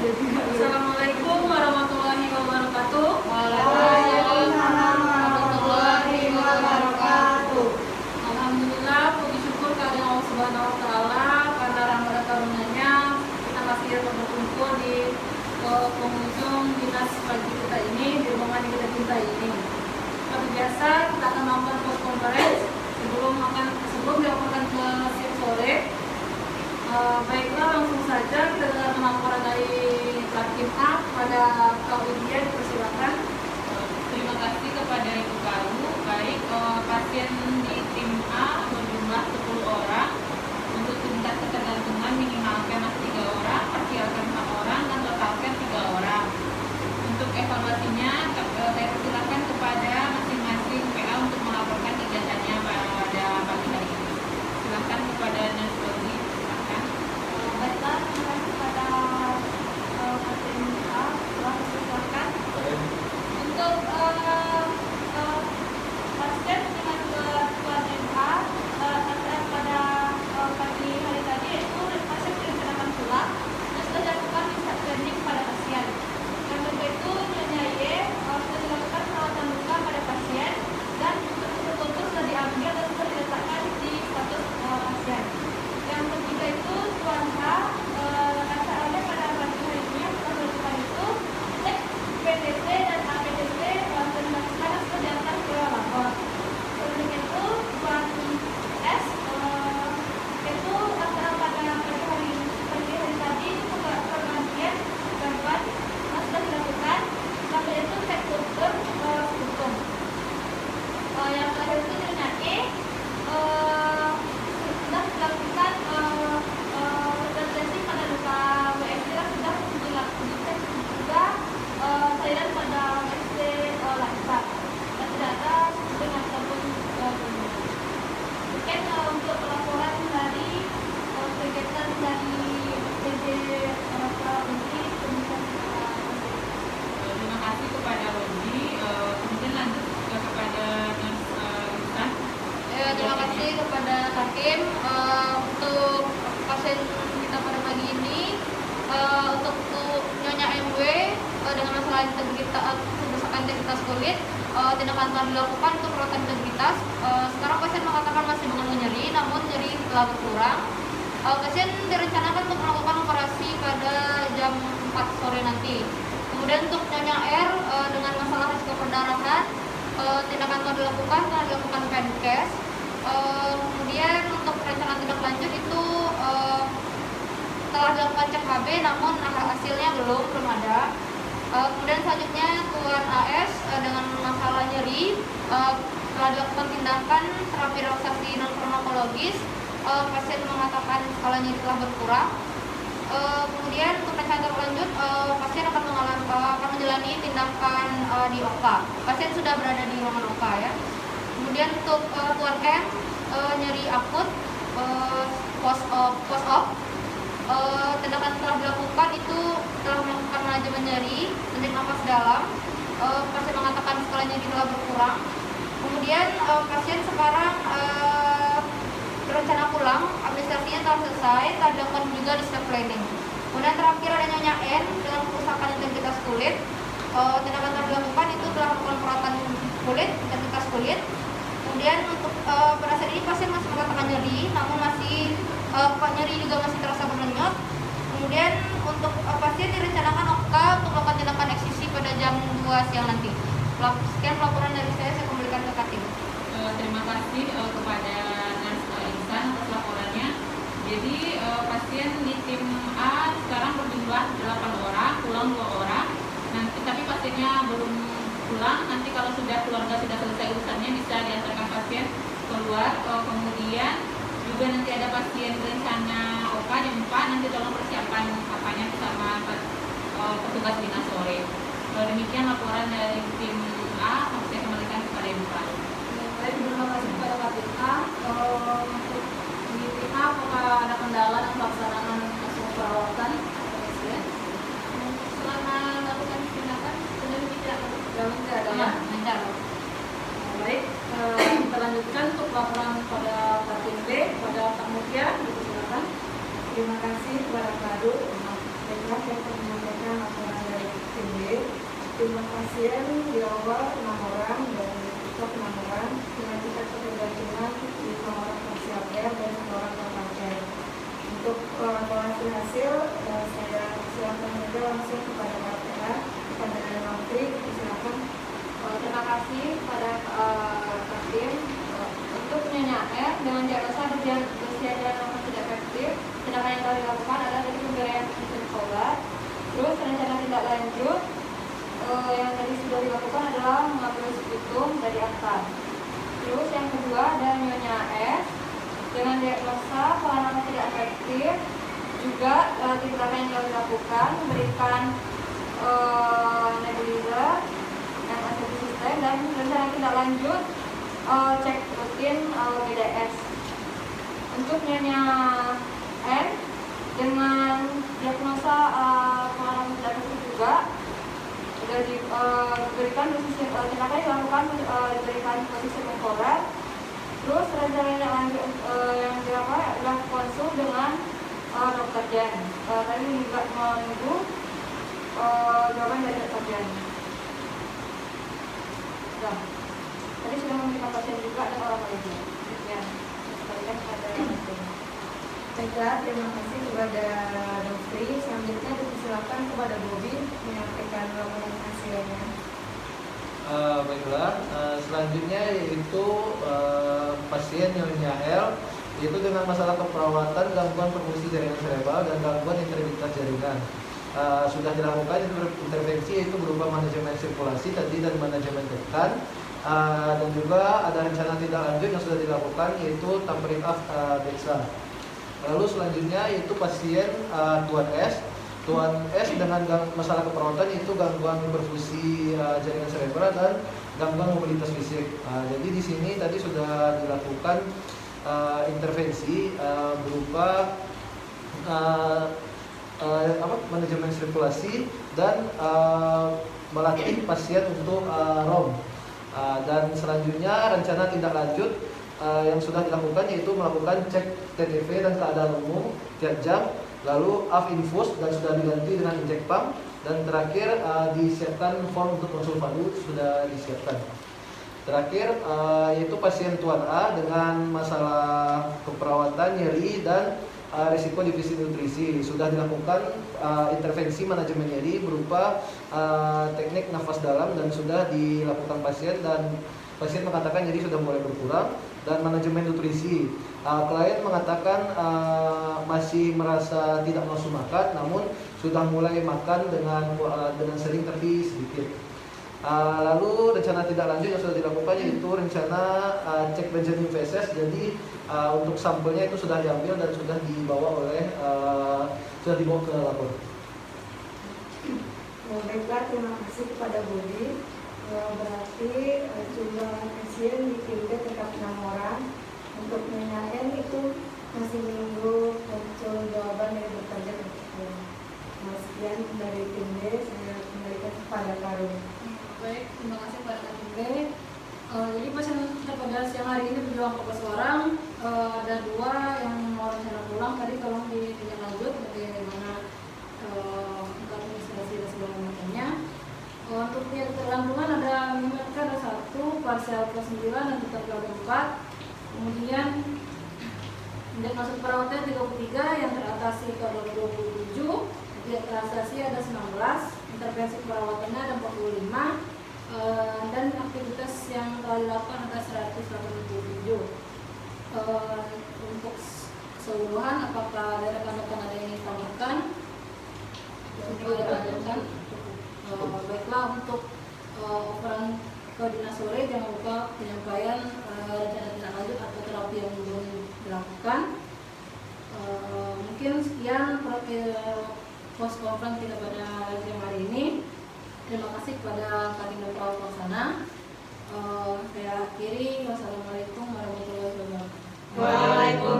Assalamualaikum warahmatullahi wabarakatuh. Waalaikumsalam warahmatullahi wabarakatuh. Alhamdulillah, puji syukur kepada Allah Subhanahu wa taala karena rahmat dan karunia-Nya kita masih dapat berkumpul di penghujung dinas pagi kita ini, di ruangan yang kita cintai ini. Seperti biasa kita akan melakukan post conference sebelum dilakukan ke shift sore. Baiklah, langsung saja kita dengarkan laporan dari Tim A pada Kak Widya, dipersilakan. Terima kasih kepada Ibu Karu. Baik, pasien di tim A berjumlah 10 orang. Untuk tingkat ketergantungan minimalkan 3 orang, parsialkan 4 orang, dan totalkan 3 orang. Untuk evaluasinya, saya persilakan kepada masing-masing PA untuk melaporkan kegiatannya pada pagi hari ini. Silakan kepada Nurse Dodi. Silakan. Baiklah, terima kasih kepada pasien A. Silakan. Untuk pasien dengan kebutuhan MA pada pagi hari tadi, yaitu pasien direncanakan pulang dan sudah dilakukan riset training pada pasien. Yang kedua itu Nyonya Y sudah dilakukan perawatan luka pada pasien dan untuk sudah diambil dan sudah diletakkan di status pasien. Yang ketiga itu Tuan H, SARD pada pagi hari ini yang sudah dilakukan itu cek PTC dan APTC dan sekarang sudah diantar ke lapor. Kemudian itu Tuan S itu antara pada pagi hari tadi itu pergantian gambar sudah dilakukan. Kemudian itu cek kultur hukum. Yang terakhir itu Nyonya E sudah dilakukan resistensi pada luka WSD dan sudah dicek juga cairan pada WSD lancar dan tidak ada dengan ataupun mungkin untuk laporan dari kegiatan dari PJ Rasa Menteri Pendidikan. Terima kasih kepada Rodi. Kemudian lanjut kepada Nurse Insan. Terima kasih kepada Hakim untuk pasien kita pada pagi ini. Untuk Nyonya MW dengan masalah integritas kulit, tindakan telah dilakukan untuk perawatan integritas. Sekarang pasien mengatakan masih mengeluh nyeri, namun nyeri telah berkurang. Pasien direncanakan untuk melakukan operasi pada jam 4 sore nanti. Kemudian untuk Nyonya R dengan masalah risiko perdarahan, tindakan telah dilakukan PENCAS. Kemudian untuk perencanaan tindak lanjut itu telah dilakukan cek HB, namun hasilnya belum ada. Kemudian selanjutnya Tuan AS dengan masalah nyeri telah dilakukan tindakan terapi relaksasi non farmakologis. Pasien mengatakan skala nyeri telah berkurang. Kemudian untuk perencanaan lanjut, pasien akan menjalani tindakan di OK. Pasien sudah berada di ruangan OK ya. Kemudian untuk Tuan M nyeri akut post-op, tindakan telah dilakukan itu telah melakukan manajemen nyeri, tarik nafas dalam. Pasien mengatakan skala nyeri telah berkurang. Kemudian pasien sekarang berencana pulang, administrasinya telah selesai, telah dilakukan juga di step planning. Kemudian terakhir ada Nyonya N dengan kerusakan integritas kulit. Tindakan telah dilakukan itu telah melakukan perawatan kulit, integritas kulit. Kemudian untuk pada saat ini pasien masih merasakan nyeri, namun nyeri juga masih terasa berdenyut. Kemudian untuk pasien direncanakan OK untuk melakukan tindakan eksisi pada jam 2 siang nanti. Sekian laporan dari saya kembalikan ke Katim. Terima kasih kepada Nurse Insan atas laporannya. Jadi pasien di tim A sekarang berjumlah 8 orang, pulang 2 orang. Nanti tapi pasiennya belum pulang. Nanti kalau keluarga sudah selesai urusannya bisa diantarkan pasien keluar. Kemudian juga nanti ada pasien rencana OK jam 4. Nanti tolong persiapan apanya bersama petugas dinas sore. Demikian laporan dari tim A. Saya kembalikan kepada Ibu Karu. Baik, terima kasih kepada Kak Tika. Untuk di tim A, apakah ada kendala dalam pelaksanaan semua perawatan pasien? Selama melakukan tindakan sudah tidak Tidak ada ya? lancar. Baik, kita lanjutkan untuk laporan pada Tim B, pada Kak Mutia, dipersilakan. Terima kasih kepada Kak Adu. Baiklah, saya akan menyampaikan Jumlah pasien di awal 6 orang dan tutup 6 orang dengan tingkat ketergantungan 5 orang parsial care dan 1 orang total care. Untuk laporan hasil, saya silakan saja langsung kepada KPA, kepada Menteri, silakan. Terima kasih kepada Katim. Untuk penyanyi R dengan diagnosa usia dan nomor tidak efektif, tindakan yang telah dilakukan adalah dari pemberian obat. Terus rencana tindak lanjut yang tadi sudah dilakukan adalah mengambil sputum dari atas. Terus yang kedua ada Nyonya S dengan diagnosa pengalaman tidak efektif, juga tindakan yang telah dilakukan memberikan nebulizer yang ACT sistem dan rencana tindak lanjut cek rutin BDS. Untuk Nyonya N dengan diagnosa pengalaman tidak efektif juga sudah diberikan dosis tindakan dilakukan diberikan posisi mengkoret. Terus rencana yang lanjut yang dilakukan adalah konsul dengan dokter Jen. Tadi juga menunggu jawaban dari dokter Jen. Tadi sudah memberikan pasien juga dan orang lainnya. Ya, sekalian pada Baiklah, terima kasih kepada Dokter. Selanjutnya dipersilakan kepada Bobi menyampaikan laporan hasilnya. Baiklah, selanjutnya yaitu pasien Nyonya L, yaitu dengan masalah keperawatan, gangguan perfungsi jaringan serebral dan gangguan integritas jaringan. Sudah dilakukan intervensi yaitu berupa manajemen sirkulasi tadi dan manajemen tekan, dan juga ada rencana tindak lanjut yang sudah dilakukan yaitu tampering af dexa. Lalu selanjutnya yaitu pasien Tuan S. Tuan S dengan masalah keperawatan yaitu gangguan perfusi jaringan serebral dan gangguan mobilitas fisik. Jadi di sini tadi sudah dilakukan intervensi berupa manajemen sirkulasi dan melatih pasien untuk ROM. Dan selanjutnya rencana tindak lanjut yang sudah dilakukan yaitu melakukan cek TTV dan keadaan umum tiap jam, lalu AF infus dan sudah diganti dengan injek pump, dan terakhir disiapkan form untuk konsultasi sudah disiapkan. Terakhir yaitu pasien Tuan A dengan masalah keperawatan nyeri dan risiko defisit nutrisi. Sudah dilakukan intervensi manajemen nyeri berupa teknik nafas dalam dan sudah dilakukan pasien, dan pasien mengatakan nyeri sudah mulai berkurang. Dan manajemen nutrisi, klien mengatakan masih merasa tidak nafsu makan, namun sudah mulai makan dengan sering tapi sedikit. Lalu rencana tindak lanjut yang sudah dilakukan yaitu rencana cek Benjamin feses. Jadi untuk sampelnya itu sudah diambil dan sudah dibawa ke lapor. Baiklah, terima kasih kepada Budi. Berarti jumlah pasien di TIMB tetap 6 orang. Untuk Nyonya N itu masih menunggu muncul jawaban dari dokter Jen. Sekian dari TIMB, saya kembalikan kepada Karun. baik, terima kasih kepada TIMB. Jadi pasien terpada siang hari ini berjuang 14 orang, ada 2 yang mau rencana pulang. Tadi tolong ditinjau lanjut bagaimana administrasi dan segala macamnya. Untuk yang tergantungan ada minimal ada 1, parsial kelas 9 dan tetap kelas 4. Kemudian indeks masuk perawatan 33 yang teratasi ke 27, yang terasasi ada 19, intervensi perawatannya ada 45, dan aktivitas yang telah dilakukan ada 187. Untuk keseluruhan, apakah ada rekan-rekan ada yang ingin tambahkan? Baiklah, untuk operan ke dinas sore jangan lupa penyampaian rencana tindak lanjut atau terapi yang belum dilakukan. Mungkin sekian post conference kita pada siang hari ini. Terima kasih kepada Kadin Pelaksana. Saya akhiri. Wassalamualaikum warahmatullahi wabarakatuh. Waalaikumsalam.